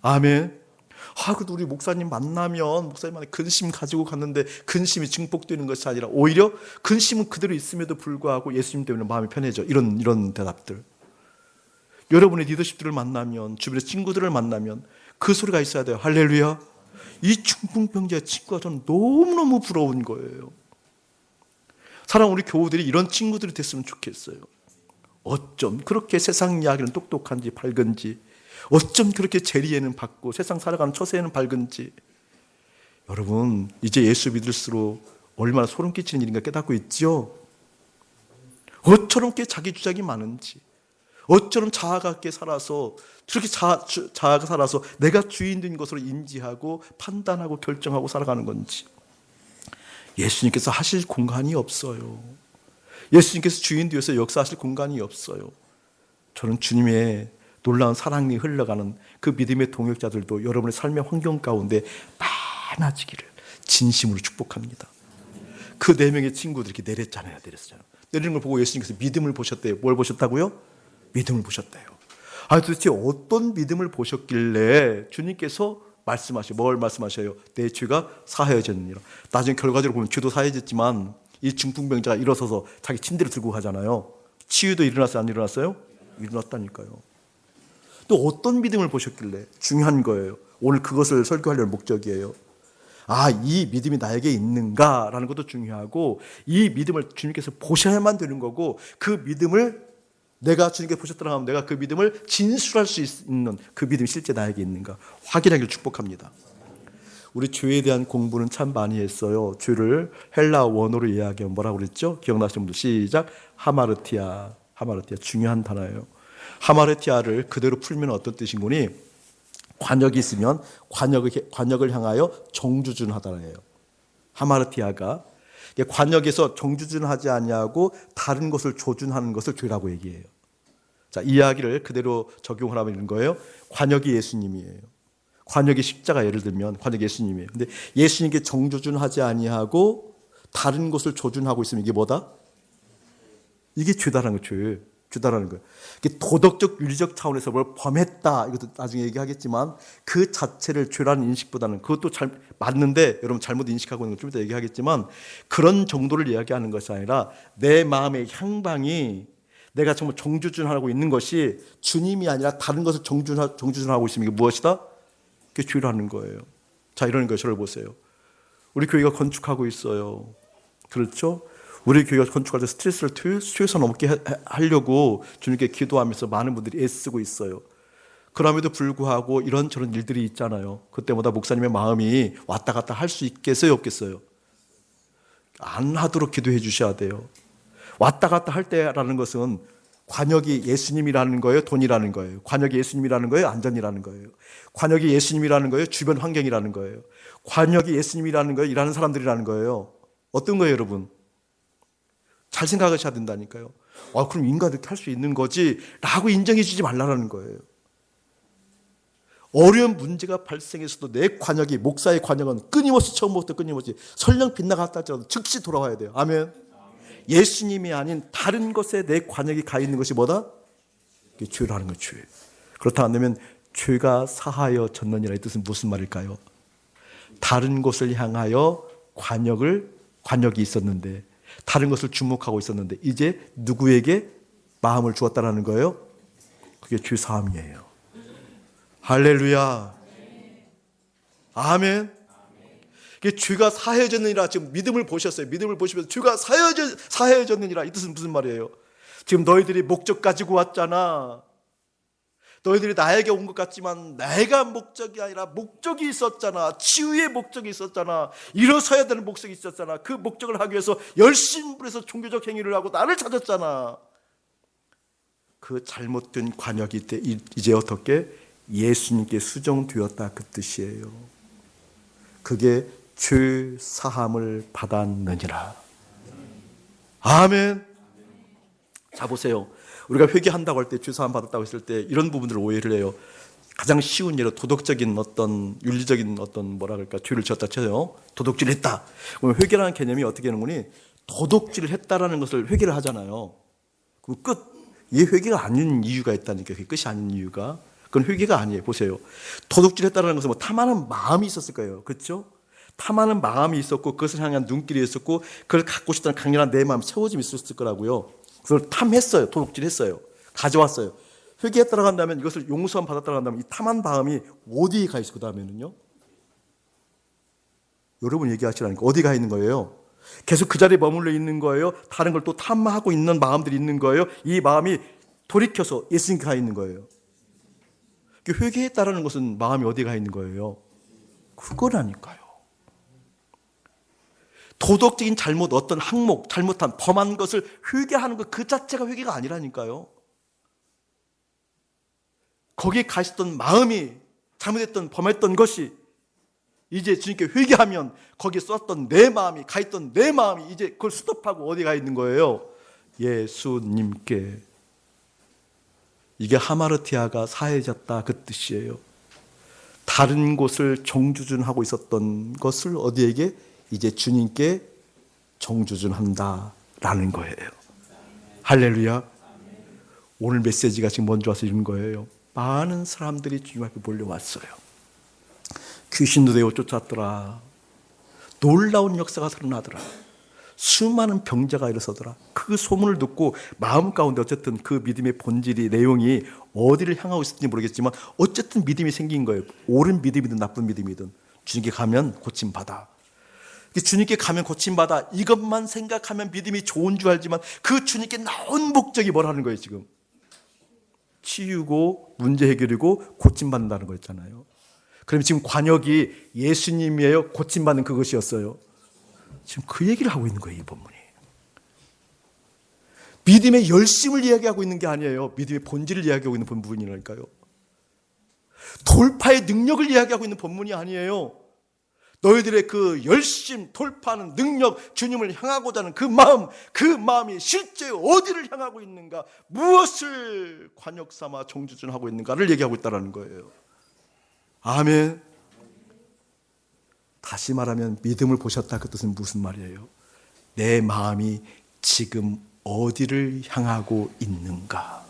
아멘. 그래도 우리 목사님 만나면 목사님한테 근심 가지고 갔는데 근심이 증폭되는 것이 아니라 오히려 근심은 그대로 있음에도 불구하고 예수님 때문에 마음이 편해져. 이런 대답들. 여러분의 리더십들을 만나면 주변의 친구들을 만나면 그 소리가 있어야 돼요. 할렐루야. 이 중풍병자의 친구가 저는 너무너무 부러운 거예요. 사랑 우리 교우들이 이런 친구들이 됐으면 좋겠어요. 어쩜 그렇게 세상 이야기는 똑똑한지 밝은지, 어쩜 그렇게 재리에는 밝고 세상 살아가는 처세에는 밝은지. 여러분 이제 예수 믿을수록 얼마나 소름 끼치는 일인가 깨닫고 있죠. 어처럼 꽤 자기 주장이 많은지, 어처럼 자아가 살아서 저렇게 자아가 살아서 내가 주인된 것으로 인지하고 판단하고 결정하고 살아가는 건지. 예수님께서 하실 공간이 없어요. 예수님께서 주인 되어서 역사하실 공간이 없어요. 저는 주님의 놀라운 사랑이 흘러가는 그 믿음의 동역자들도 여러분의 삶의 환경 가운데 많아지기를 진심으로 축복합니다. 그 4명의 친구들이 이렇게 내렸잖아요. 내리는 걸 보고 예수님께서 믿음을 보셨대요. 뭘 보셨다고요? 믿음을 보셨대요. 도대체 어떤 믿음을 보셨길래 주님께서 뭘 말씀하셔요? 내 죄가 사하여졌느니라. 나중에 결과적으로 보면 죄도 사하여졌지만 이 중풍병자가 일어서서 자기 침대를 들고 가잖아요. 치유도 일어났어요? 안 일어났어요? 일어났다니까요. 또 어떤 믿음을 보셨길래? 중요한 거예요. 오늘 그것을 설교하려는 목적이에요. 이 믿음이 나에게 있는가라는 것도 중요하고, 이 믿음을 주님께서 보셔야만 되는 거고, 그 믿음을 내가 주님께 보셨더라 하면 내가 그 믿음을 진술할 수 있는 그 믿음이 실제 나에게 있는가 확인하기를 축복합니다. 우리 죄에 대한 공부는 참 많이 했어요. 죄를 헬라 원어로 이야기하면 뭐라고 그랬죠? 기억나시는 분들 시작. 하마르티아. 중요한 단어예요. 하마르티아를 그대로 풀면 어떤 뜻인 거니? 관역이 있으면 관역을 향하여 정주준하다예요. 하마르티아가 관역에서 정주준하지 아니하고 다른 것을 조준하는 것을 죄라고 얘기해요. 자, 이 이야기를 그대로 적용하라면 이런 거예요. 관역이 예수님이에요. 관역이 십자가, 예를 들면 관역이 예수님이에요. 근데 예수님께 정조준하지 아니하고 다른 것을 조준하고 있으면 이게 뭐다? 이게 죄다라는 거예요. 죄다라는 거예요. 도덕적 윤리적 차원에서 뭘 범했다, 이것도 나중에 얘기하겠지만 그 자체를 죄라는 인식보다는, 그것도 잘 맞는데 여러분 잘못 인식하고 있는 거 좀 이따 얘기하겠지만, 그런 정도를 이야기하는 것이 아니라 내 마음의 향방이 내가 정말 정주준하고 있는 것이 주님이 아니라 다른 것을 정주준하고 있으면 이게 무엇이다? 그게 죄라는 거예요. 자, 이러는 거예요. 저를 보세요. 우리 교회가 건축하고 있어요. 그렇죠? 우리 교회가 건축할 때 스트레스를 최소 넘게 하려고 주님께 기도하면서 많은 분들이 애쓰고 있어요. 그럼에도 불구하고 이런저런 일들이 있잖아요. 그때마다 목사님의 마음이 왔다 갔다 할 수 있겠어요? 없겠어요? 안 하도록 기도해 주셔야 돼요. 왔다 갔다 할 때라는 것은 관역이 예수님이라는 거예요? 돈이라는 거예요? 관역이 예수님이라는 거예요? 안전이라는 거예요? 관역이 예수님이라는 거예요? 주변 환경이라는 거예요? 관역이 예수님이라는 거예요? 일하는 사람들이라는 거예요? 어떤 거예요, 여러분? 잘 생각하셔야 된다니까요. 그럼 인간 이렇게 할 수 있는 거지 라고 인정해 주지 말라는 거예요. 어려운 문제가 발생했어도 내 관역이, 목사의 관역은 끊임없이 처음부터 끊임없이 설령 빗나갔다 할지라도 즉시 돌아와야 돼요. 아멘. 예수님이 아닌 다른 것에 내 관역이 가 있는 것이 뭐다? 그게 죄라는 거예요. 죄. 그렇다 않으면 죄가 사하여 졌느니라 이 뜻은 무슨 말일까요? 다른 곳을 향하여 관역이 있었는데, 다른 것을 주목하고 있었는데 이제 누구에게 마음을 주었다라는 거예요? 그게 죄 사함이에요. 할렐루야. 아멘. 죄가 사해졌느니라. 지금 믿음을 보셨어요. 믿음을 보시면서 죄가 사해졌느니라 이 뜻은 무슨 말이에요? 지금 너희들이 목적 가지고 왔잖아. 너희들이 나에게 온 것 같지만 내가 목적이 아니라 목적이 있었잖아. 치유의 목적이 있었잖아. 일어서야 되는 목적이 있었잖아. 그 목적을 하기 위해서 열심히 해서 종교적 행위를 하고 나를 찾았잖아. 그 잘못된 관역이 이제 어떻게 예수님께 수정되었다 그 뜻이에요. 그게 죄 사함을 받았느니라. 아멘. 자 보세요. 우리가 회개한다고 할 때, 죄 사함 받았다고 했을 때 이런 부분들을 오해를 해요. 가장 쉬운 예로 도덕적인 어떤 윤리적인 어떤 뭐라 그럴까, 죄를 지었다 쳐요. 도덕질을 했다. 그럼 회개라는 개념이 어떻게 하는 거니? 도덕질을 했다라는 것을 회개를 하잖아요. 그럼 끝. 이 회개가 아닌 이유가 있다니까. 그게 끝이 아닌 이유가. 그건 회개가 아니에요. 보세요. 도둑질 했다는 것은 뭐 탐하는 마음이 있었을 거예요. 그렇죠? 탐하는 마음이 있었고 그것을 향한 눈길이 있었고 그걸 갖고 싶다는 강렬한 내 마음 채워짐이 있었을 거라고요. 그걸 탐했어요. 도둑질했어요. 가져왔어요. 회개했다고 한다면, 이것을 용서함 받았다고 한다면 이 탐한 마음이 어디에 가 있어? 그 다음에는요? 여러분 얘기하시라니까. 어디 가 있는 거예요? 계속 그 자리에 머물러 있는 거예요? 다른 걸 또 탐하고 있는 마음들이 있는 거예요? 이 마음이 돌이켜서 예수님께 가 있는 거예요. 회개했다라는 것은 마음이 어디에 가 있는 거예요? 그거라니까요. 도덕적인 잘못, 어떤 항목, 잘못한, 범한 것을 회개하는 것 그 자체가 회개가 아니라니까요. 거기에 가 있었던 마음이, 잘못했던, 범했던 것이 이제 주님께 회개하면 거기에 썼던 내 마음이, 가 있던 내 마음이 이제 그걸 스톱하고 어디 가 있는 거예요? 예수님께. 이게 하마르티아가 사해졌다 그 뜻이에요. 다른 곳을 정주준하고 있었던 것을 어디에게? 이제 주님께 정주준한다라는 거예요. 할렐루야. 오늘 메시지가 지금 먼저 와서 이런 거예요. 많은 사람들이 주님 앞에 몰려왔어요. 귀신도 되어 쫓았더라. 놀라운 역사가 일어나더라. 수많은 병자가 일어서더라. 그 소문을 듣고 마음 가운데 어쨌든 그 믿음의 본질이, 내용이 어디를 향하고 있을지 모르겠지만 어쨌든 믿음이 생긴 거예요. 옳은 믿음이든 나쁜 믿음이든 주님께 가면 고침받아. 주님께 가면 고침받아. 이것만 생각하면 믿음이 좋은 줄 알지만 그 주님께 나온 목적이 뭐라는 거예요 지금. 치유고 문제 해결이고 고침받는다는 거였잖아요. 그럼 지금 관역이 예수님이에요? 고침받는 그것이었어요? 지금 그 얘기를 하고 있는 거예요, 이 본문이. 믿음의 열심을 이야기하고 있는 게 아니에요. 믿음의 본질을 이야기하고 있는 본문이라니까요. 돌파의 능력을 이야기하고 있는 본문이 아니에요. 너희들의 그 열심, 돌파하는 능력, 주님을 향하고자 하는 그 마음이 실제 어디를 향하고 있는가, 무엇을 관역 삼아 정주준하고 있는가를 얘기하고 있다는 거예요. 아멘. 다시 말하면 믿음을 보셨다 그 뜻은 무슨 말이에요? 내 마음이 지금 어디를 향하고 있는가?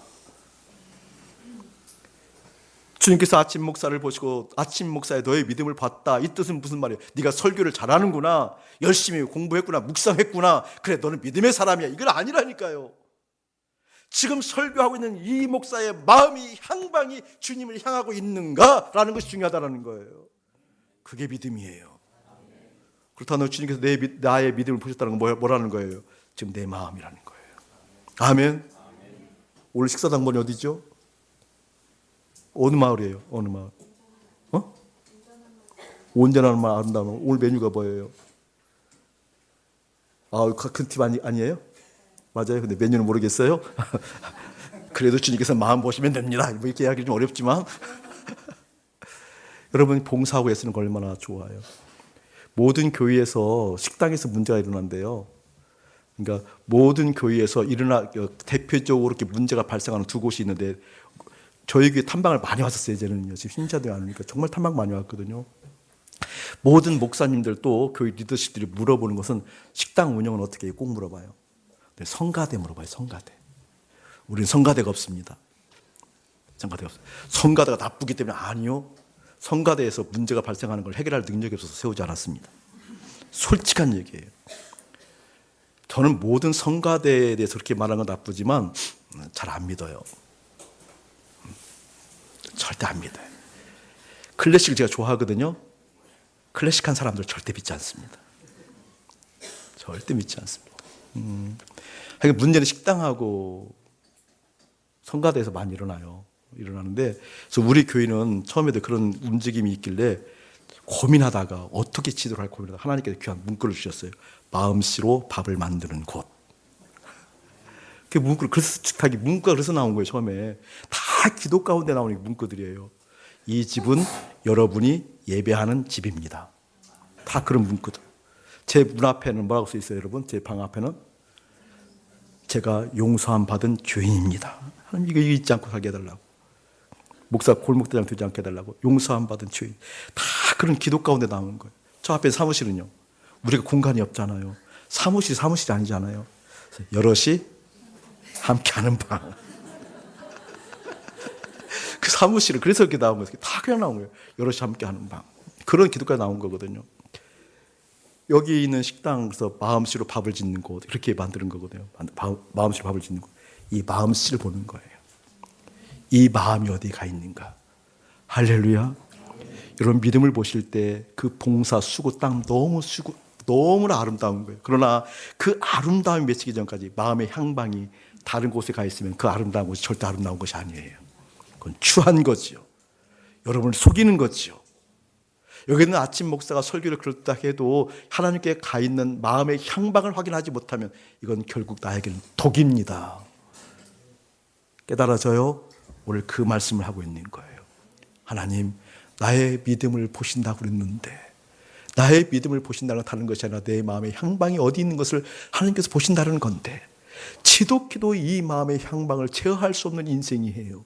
주님께서 아침 목사를 보시고 아침 목사에 너의 믿음을 봤다 이 뜻은 무슨 말이에요? 네가 설교를 잘하는구나, 열심히 공부했구나, 묵상했구나, 그래 너는 믿음의 사람이야, 이건 아니라니까요. 지금 설교하고 있는 이 목사의 마음이, 향방이 주님을 향하고 있는가라는 것이 중요하다는 거예요. 그게 믿음이에요. 그렇다면 주님께서 나의 믿음을 보셨다는 건 뭐라는 거예요? 지금 내 마음이라는 거예요. 아멘. 오늘 식사당번이 어디죠? 어느 마을이에요? 어느 마을? 온전한 마을, 아름다운. 오늘 메뉴가 뭐예요? 큰 팁 아니에요? 맞아요. 근데 메뉴는 모르겠어요. 그래도 주님께서 마음 보시면 됩니다. 뭐 이렇게 이야기 좀 어렵지만 여러분 봉사하고 애쓰는 거 얼마나 좋아요. 모든 교회에서 식당에서 문제가 일어난대요. 그러니까 모든 교회에서 대표적으로 이렇게 문제가 발생하는 두 곳이 있는데 저희 교회 탐방을 많이 왔었어요. 이제는요. 지금 신자들이 많으니까 정말 탐방 많이 왔거든요. 모든 목사님들도 교회 리더십들이 물어보는 것은 식당 운영은 어떻게 해요? 꼭 물어봐요. 성가대 물어봐요. 성가대. 우리는 성가대가 없습니다. 성가대가 없어요. 성가대가 나쁘기 때문에 아니요. 성가대에서 문제가 발생하는 걸 해결할 능력이 없어서 세우지 않았습니다. 솔직한 얘기예요. 저는 모든 성가대에 대해서 그렇게 말하는 건 나쁘지만 잘 안 믿어요. 절대 안 믿어요. 클래식을 제가 좋아하거든요. 클래식한 사람들 절대 믿지 않습니다. 절대 믿지 않습니다. 그러니까 문제는 식당하고 성가대에서 많이 일어나는데 그래서 우리 교회는 처음에도 그런 움직임이 있길래 고민하다가 어떻게 지도를 할 고민하다가 하나님께서 귀한 문구를 주셨어요. 마음씨로 밥을 만드는 곳. 그 문구가 그래서 나온 거예요. 처음에 다 기도 가운데 나오는 문구들이에요. 이 집은 여러분이 예배하는 집입니다. 다 그런 문구들. 제 문 앞에는 뭐라고 써 있어요, 여러분? 제 방 앞에는 제가 용서함 받은 죄인입니다. 하나님 이거 잊지 않고 살게 해달라고. 목사 골목대장 되지 않게 해달라고. 용서함 받은 죄인. 다 그런 기도 가운데 나오는 거예요. 저 앞에 사무실은요. 우리가 공간이 없잖아요. 사무실이 아니잖아요. 여럿이 함께하는 방. 그 사무실은 그래서 이렇게 나온 거예요. 다 그냥 나온 거예요. 여럿이 함께하는 방. 그런 기도까지 나온 거거든요. 여기 있는 식당에서 마음씨로 밥을 짓는 곳 이렇게 만드는 거거든요. 마음씨로 밥을 짓는 곳. 이 마음씨를 보는 거예요. 이 마음이 어디에 가 있는가. 할렐루야. 여러분 믿음을 보실 때 그 봉사, 수고, 땀 너무나 아름다운 거예요. 그러나 그 아름다움이 맺히기 전까지 마음의 향방이 다른 곳에 가 있으면 그 아름다운 것이 절대 아름다운 것이 아니에요. 그건 추한 거지요. 여러분을 속이는 거지요. 여기는 아침 목사가 설교를 그렇다 해도 하나님께 가 있는 마음의 향방을 확인하지 못하면 이건 결국 나에게는 독입니다. 깨달아져요? 오늘 그 말씀을 하고 있는 거예요. 하나님, 나의 믿음을 보신다고 그랬는데 나의 믿음을 보신다는 건 다른 것이 아니라 내 마음의 향방이 어디 있는 것을 하나님께서 보신다는 건데 지독히도 이 마음의 향방을 제어할 수 없는 인생이에요.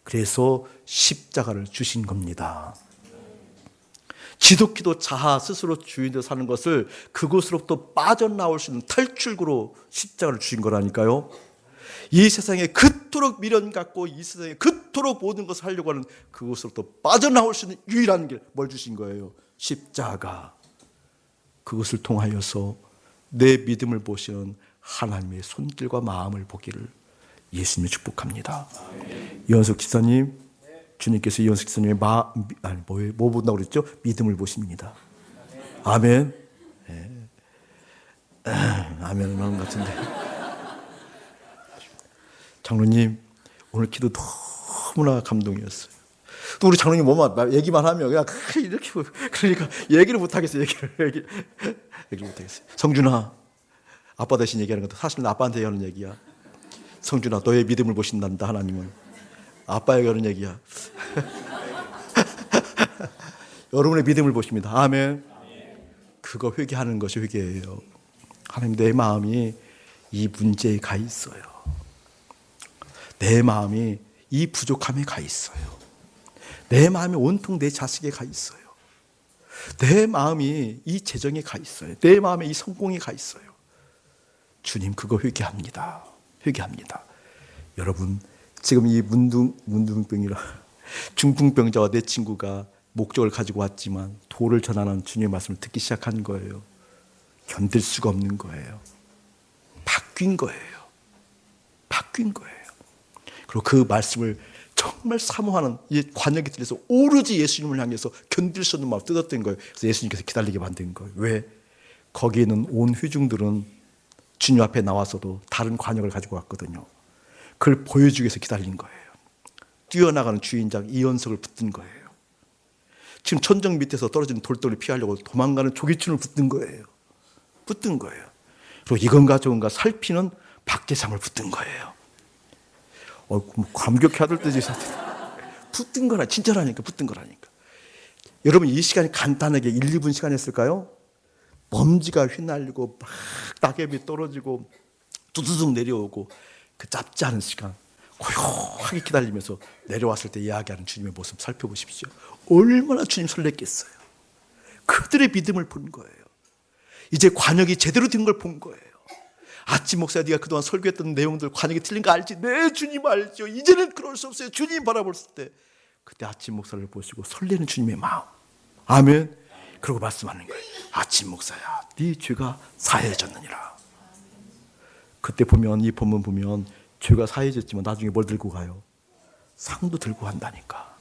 그래서 십자가를 주신 겁니다. 지독히도 자아 스스로 주인으로 사는 것을 그곳으로부터 빠져나올 수 있는 탈출구로 십자가를 주신 거라니까요. 이 세상에 그토록 미련 갖고 이 세상에 그토록 모든 것을 하려고 하는 그곳으로부터 빠져나올 수 있는 유일한 길 뭘 주신 거예요? 십자가. 그것을 통하여서 내 믿음을 보시는 하나님의 손길과 마음을 보기를 예수님이 축복합니다. 이현숙 집사님, 주님께서 이현숙 집사님의 뭐 본다고 그랬죠? 믿음을 보십니다. 아멘. 네. 아멘은 하는 것 같은데. 장로님, 오늘 기도 너무나 감동이었어요. 또 우리 장로님 뭐만 얘기만 하면 그냥 이렇게 그러니까 얘기를 못 하겠어요. 얘기를 못 하겠어요. 성준아, 아빠 대신 얘기하는 것도 사실은 아빠한테 하는 얘기야. 성준아, 너의 믿음을 보신단다. 하나님은 아빠에게 하는 얘기야. 여러분의 믿음을 보십니다. 아멘. 그거 회개하는 것이 회개예요. 하나님, 내 마음이 이 문제에 가 있어요. 내 마음이 이 부족함에 가 있어요. 내 마음이 온통 내 자식에 가 있어요. 내 마음이 이 재정에 가 있어요. 내 마음에 이 성공에 가 있어요. 주님, 그거 회개합니다. 회개합니다. 여러분, 지금 이 문둥병이라 중풍병자와 내 친구가 목적을 가지고 왔지만 도를 전하는 주님의 말씀을 듣기 시작한 거예요. 견딜 수가 없는 거예요. 바뀐 거예요. 바뀐 거예요. 그리고 그 말씀을 정말 사모하는 이 관역이 들려서 오로지 예수님을 향해서 견딜 수 없는 마음을 뜯었던 거예요. 그래서 예수님께서 기다리게 만든 거예요. 왜? 거기에 있는 온 회중들은 주님 앞에 나와서도 다른 관역을 가지고 왔거든요. 그걸 보여주기 위해서 기다린 거예요. 뛰어나가는 주인장 이연석을 붙든 거예요. 지금 천정 밑에서 떨어지는 돌덩이를 피하려고 도망가는 조기춘을 붙든 거예요. 붙든 거예요. 그리고 이건가 저건가 살피는 박대상을 붙든 거예요. 감격해 하던 듯이 붙든 거라, 진짜라니까, 붙든 거라니까. 여러분, 이 시간이 간단하게 1, 2분 시간이었을까요? 먼지가 휘날리고 막 낙엽이 떨어지고 두두둑 내려오고 그 짧지 않은 시간 고요하게 기다리면서 내려왔을 때 이야기하는 주님의 모습 살펴보십시오. 얼마나 주님 설렜겠어요. 그들의 믿음을 본 거예요. 이제 관역이 제대로 된 걸 본 거예요. 아침 목사야, 네가 그동안 설교했던 내용들 관역이 틀린 거 알지? 네, 주님 알죠. 이제는 그럴 수 없어요. 주님 바라볼 때 그때 아침 목사를 보시고 설레는 주님의 마음. 아멘. 그러고 말씀하는 거예요. 아침 목사야, 네 죄가 사해졌느니라. 그때 보면, 이 본문 보면 죄가 사해졌지만 나중에 뭘 들고 가요? 상도 들고 간다니까.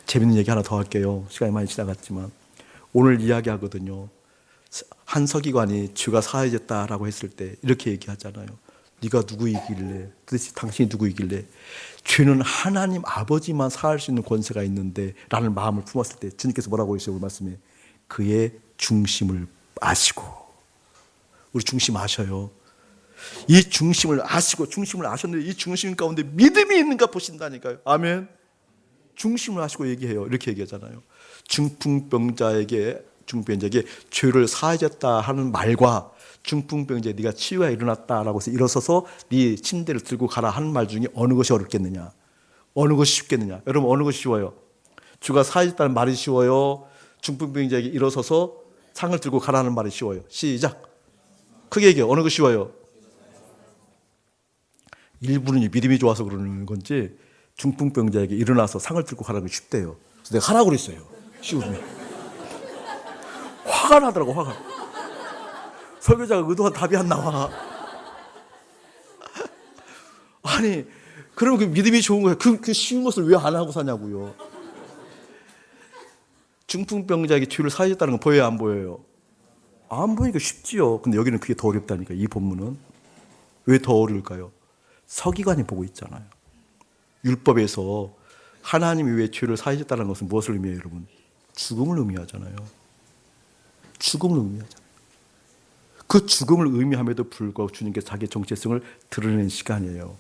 재밌는 얘기 하나 더 할게요. 시간이 많이 지나갔지만 오늘 이야기하거든요. 한 서기관이 죄가 사해졌다라고 했을 때 이렇게 얘기하잖아요. 네가 누구이길래, 도대체 당신이 누구이길래 죄는 하나님 아버지만 사할 수 있는 권세가 있는데 라는 마음을 품었을 때 주님께서 뭐라고 했어요? 우리 말씀에 그의 중심을 아시고. 우리 중심 아셔요. 이 중심을 아시고, 중심을 아셨는데 이 중심 가운데 믿음이 있는가 보신다니까요. 아멘. 중심을 아시고 얘기해요. 이렇게 얘기하잖아요. 중풍병자에게 죄를 사해졌다 하는 말과 중풍병자에 네가 치유가 일어났다라고 해서 일어서서 네 침대를 들고 가라 하는 말 중에 어느 것이 어렵겠느냐? 어느 것이 쉽겠느냐? 여러분, 어느 것이 쉬워요? 주가 사해졌다는 말이 쉬워요? 중풍병자에게 일어서서 상을 들고 가라는 말이 쉬워요? 시작. 크게 얘기해요. 어느 것이 쉬워요? 일부는 믿음이 좋아서 그러는 건지 중풍병자에게 일어나서 상을 들고 가라는 게 쉽대요. 그래서 내가 하라고 그랬어요. 쉬우면. 화가 나더라고, 화가. 설교자가 의도한 답이 안 나와. 아니, 그러면 그 믿음이 좋은 거예요. 그 쉬운 것을 왜 안 하고 사냐고요. 중풍병자에게 죄를 사해졌다는 건 보여요, 안 보여요? 안 보이니까 쉽지요. 근데 여기는 그게 더 어렵다니까, 이 본문은. 왜 더 어려울까요? 서기관이 보고 있잖아요. 율법에서 하나님이 왜 죄를 사해졌다는 것은 무엇을 의미해요, 여러분? 죽음을 의미하잖아요. 죽음을 의미하잖아요. 그 죽음을 의미함에도 불구하고 주님께서 자기의 정체성을 드러내는 시간이에요.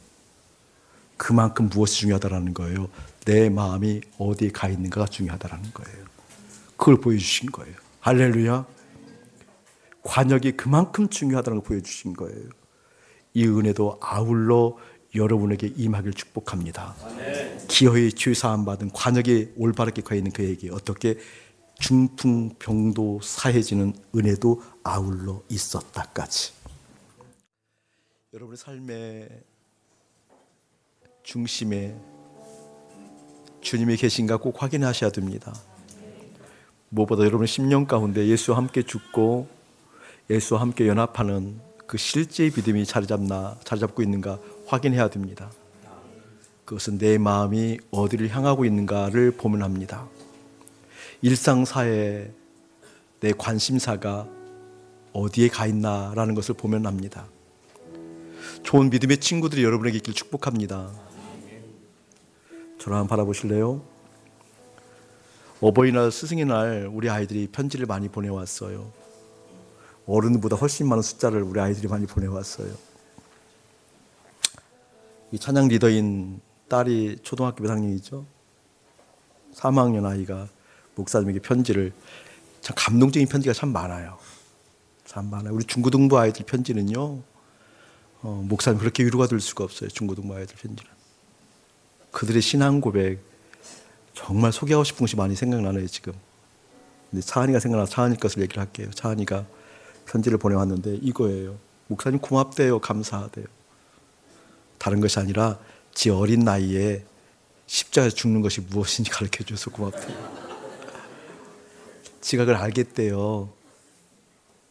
그만큼 무엇이 중요하다는 거예요? 내 마음이 어디에 가 있는가가 중요하다는 거예요. 그걸 보여주신 거예요. 할렐루야. 관역이 그만큼 중요하다는 걸 보여주신 거예요. 이 은혜도 아울러 여러분에게 임하길 축복합니다. 기어이 죄 사함 받은 관역에 올바르게 가 있는 그에게 어떻게 중풍병도 사해지는 은혜도 아울러 있었다까지. 여러분의 삶의 중심에 주님이 계신가 꼭 확인하셔야 됩니다. 무엇보다 여러분의 심령 가운데 예수와 함께 죽고 예수와 함께 연합하는 그 실제의 믿음이 자리 잡고 있는가 확인해야 됩니다. 그것은 내 마음이 어디를 향하고 있는가를 보면 합니다. 일상사에 내 관심사가 어디에 가 있나라는 것을 보면 합니다. 좋은 믿음의 친구들이 여러분에게 있길 축복합니다. 저를 한번 바라보실래요? 어버이날, 스승의 날 우리 아이들이 편지를 많이 보내왔어요. 어른보다 훨씬 많은 숫자를 우리 아이들이 많이 보내왔어요. 이 찬양 리더인 딸이 초등학교 몇 학년이죠? 3학년 아이가 목사님에게 편지를, 참 감동적인 편지가 참 많아요. 참 많아요. 우리 중고등부 아이들 편지는요, 목사님 그렇게 위로가 될 수가 없어요. 중고등부 아이들 편지는. 그들의 신앙 고백 정말 소개하고 싶은 것이 많이 생각나네요 지금. 근데 차은이가 생각나서 차은이 것을 얘기를 할게요. 차은이가 편지를 보내왔는데 이거예요. 목사님 고맙대요. 감사하대요. 다른 것이 아니라 지 어린 나이에 십자가에 죽는 것이 무엇인지 가르쳐줘서 고맙대요. 지가 그걸 알겠대요.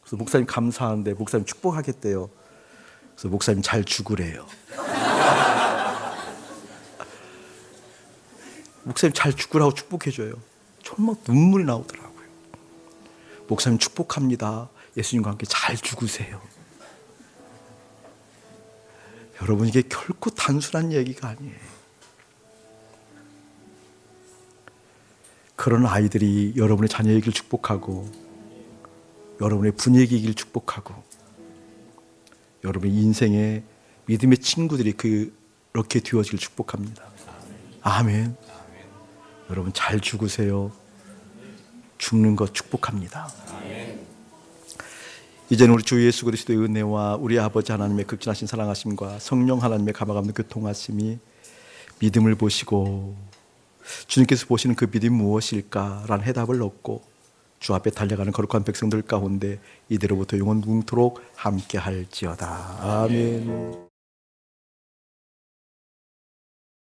그래서 목사님 감사한데 목사님 축복하겠대요. 그래서 목사님 잘 죽으래요. 목사님 잘 죽으라고 축복해줘요. 정말 눈물이 나오더라고요. 목사님 축복합니다. 예수님과 함께 잘 죽으세요. 여러분, 이게 결코 단순한 얘기가 아니에요. 그런 아이들이 여러분의 자녀이길 축복하고 여러분의 분위기이길 축복하고 여러분의 인생의 믿음의 친구들이 그 이렇게 되어지길 축복합니다. 아멘. 여러분 잘 죽으세요. 죽는 것 축복합니다. 이제는 우리 주 예수 그리스도의 은혜와 우리 아버지 하나님의 극진하신 사랑하심과 성령 하나님의 감화감는 교통하심이 믿음을 보시고 주님께서 보시는 그 믿음이 무엇일까라는 해답을 얻고 주 앞에 달려가는 거룩한 백성들 가운데 이대로부터 영원토록 함께 할지어다. 아멘.